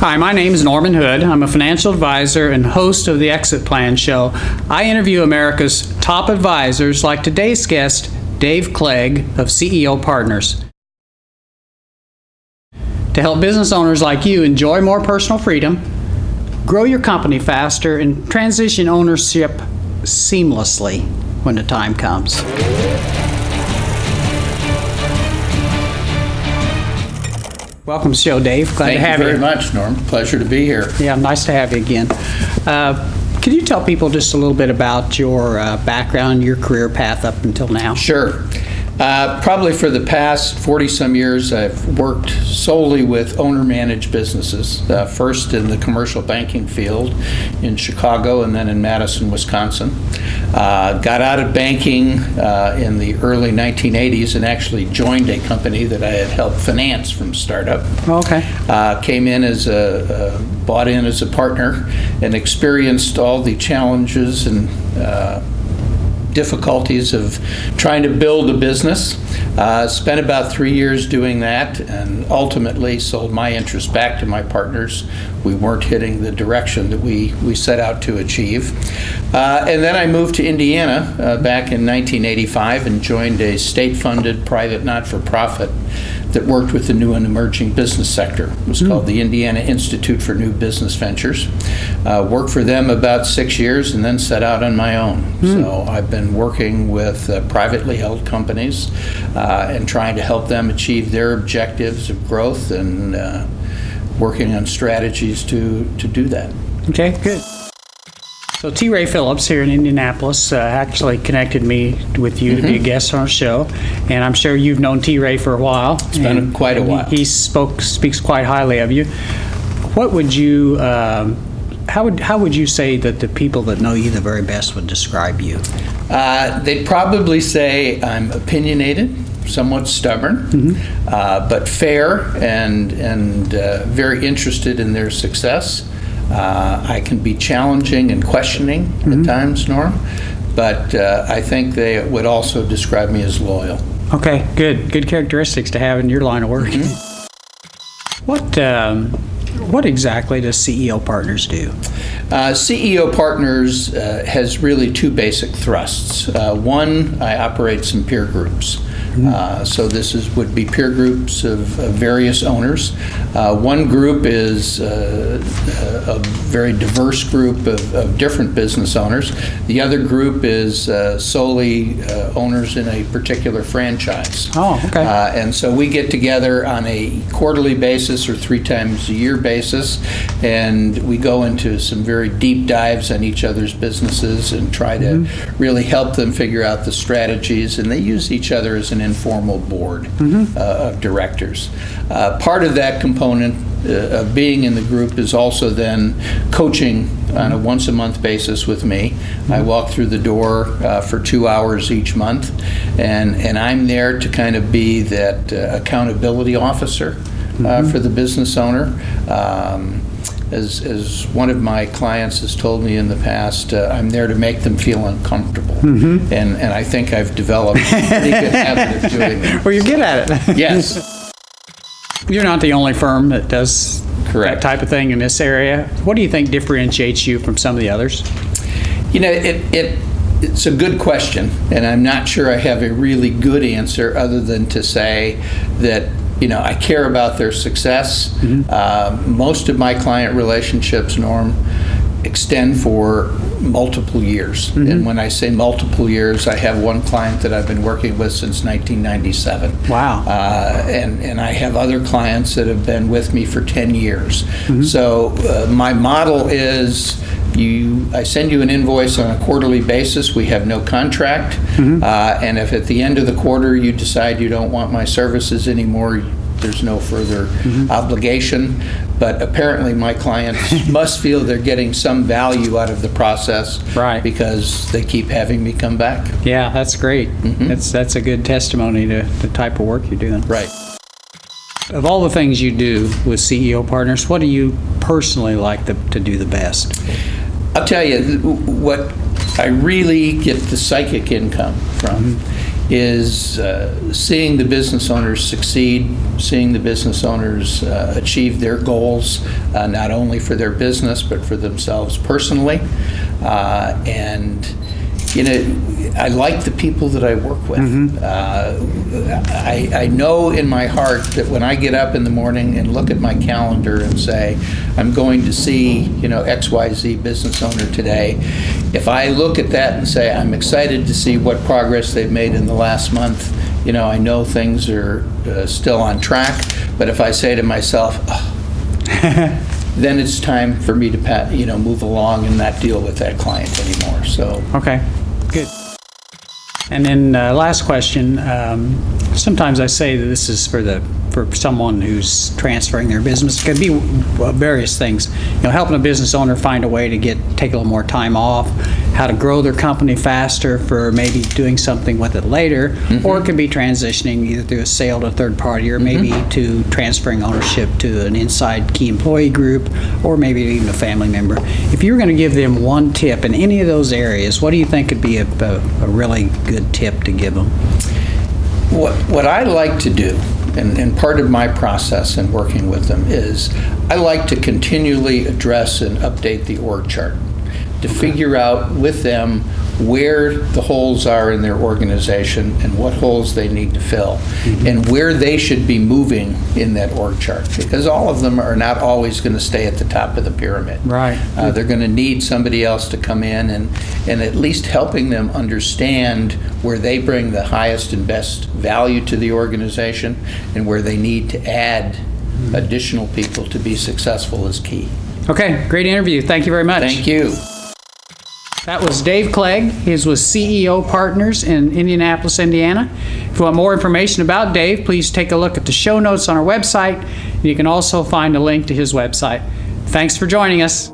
Hi, my name is Norman Hood. I'm a financial advisor and host of the Exit Plan Show. I interview America's top advisors like today's guest, Dave Clegg of CEO Partners. To help business owners like you enjoy more personal freedom, grow your company faster, and transition ownership seamlessly when the time comes. Welcome to the show, Dave. Glad to have you. Thank you very much, Norm. Pleasure to be here. Yeah, nice to have you again. Could you tell people just a little bit about your background, your career path up until now? Sure. Probably for the past 40-some years, I've worked solely with owner-managed businesses, first in the commercial banking field in Chicago and then in Madison, Wisconsin. Got out of banking in the early 1980s and actually joined a company that I had helped finance from startup. Okay. Came in bought in as a partner and experienced all the challenges and difficulties of trying to build a business. Spent about 3 years doing that and ultimately sold my interest back to my partners. We weren't hitting the direction that we set out to achieve. And then I moved to Indiana back in 1985 and joined a state-funded private not-for-profit that worked with the new and emerging business sector. It was called the Indiana Institute for New Business Ventures. Worked for them about 6 years and then set out on my own. So I've been working with privately held companies and trying to help them achieve their objectives of growth and working on strategies to do that. Okay, good. So T. Ray Phillips here in Indianapolis actually connected me with you to be a guest on our show, and I'm sure you've known T. Ray for a while. It's been quite a while. He speaks quite highly of you. What would you, how would you say that the people that know you the very best would describe you? They'd probably say I'm opinionated, somewhat stubborn, but fair and very interested in their success. I can be challenging and questioning at times, Norm, but I think they would also describe me as loyal. Okay, good. Good characteristics to have in your line of work. What exactly does CEO Partners do? CEO Partners has really two basic thrusts. One, I operate some peer groups. So this would be peer groups of various owners. One group is a very diverse group of different business owners. The other group is solely owners in a particular franchise. Oh, okay. And so we get together on a quarterly basis or 3 times a year basis, and we go into some very deep dives on each other's businesses and try to really help them figure out the strategies, and they use each other as an informal board of directors. Part of that component of being in the group is also then coaching on a once-a-month basis with me. I walk through the door for 2 hours each month, and I'm there to kind of be that accountability officer for the business owner. As one of my clients has told me in the past, I'm there to make them feel uncomfortable. And I think I've developed a pretty good habit of doing that. Well, you're good at it. Yes. You're not the only firm that does Correct. that type of thing in this area. What do you think differentiates you from some of the others? You know, it's a good question, and I'm not sure I have a really good answer other than to say that I care about their success. Most of my client relationships, Norm, extend for multiple years. And when I say multiple years, I have one client that I've been working with since 1997. Wow. And I have other clients that have been with me for 10 years. So my model is I send you an invoice on a quarterly basis. We have no contract. And if at the end of the quarter you decide you don't want my services anymore, there's no further obligation. But apparently my clients must feel they're getting some value out of the process, right? Because they keep having me come back. Yeah, that's great. That's a good testimony to the type of work you're doing. Right. Of all the things you do with CEO Partners, what do you personally like to do the best? I'll tell you what I really get the psychic income from is seeing the business owners succeed, seeing the business owners achieve their goals, not only for their business, but for themselves personally. And I like the people that I work with. I know in my heart that when I get up in the morning and look at my calendar and say, I'm going to see, XYZ business owner today, if I look at that and say, I'm excited to see what progress they've made in the last month, I know things are still on track, but if I say to myself, then it's time for me to move along and not deal with that client anymore. So Okay, good. And then last question, sometimes I say that this is for someone who's transferring their business. It could be various things, helping a business owner find a way to take a little more time off, how to grow their company faster for maybe doing something with it later, or it could be transitioning either through a sale to a third party or maybe to transferring ownership to an inside key employee group or maybe even a family member. If you were going to give them one tip in any of those areas, what do you think would be a really good tip to give them? What I like to do, and part of my process in working with them, is I like to continually address and update the org chart to figure out with them where the holes are in their organization and what holes they need to fill and where they should be moving in that org chart, because all of them are not always going to stay at the top of the pyramid. Right. They're going to need somebody else to come in and at least helping them understand where they bring the highest and best value to the organization and where they need to add additional people to be successul is key. Okay, great interview. Thank you very much. Thank you. That was Dave Clegg. He's with CEO Partners in Indianapolis, Indiana. If you want more information about Dave, please take a look at the show notes on our website. You can also find a link to his website. Thanks for joining us.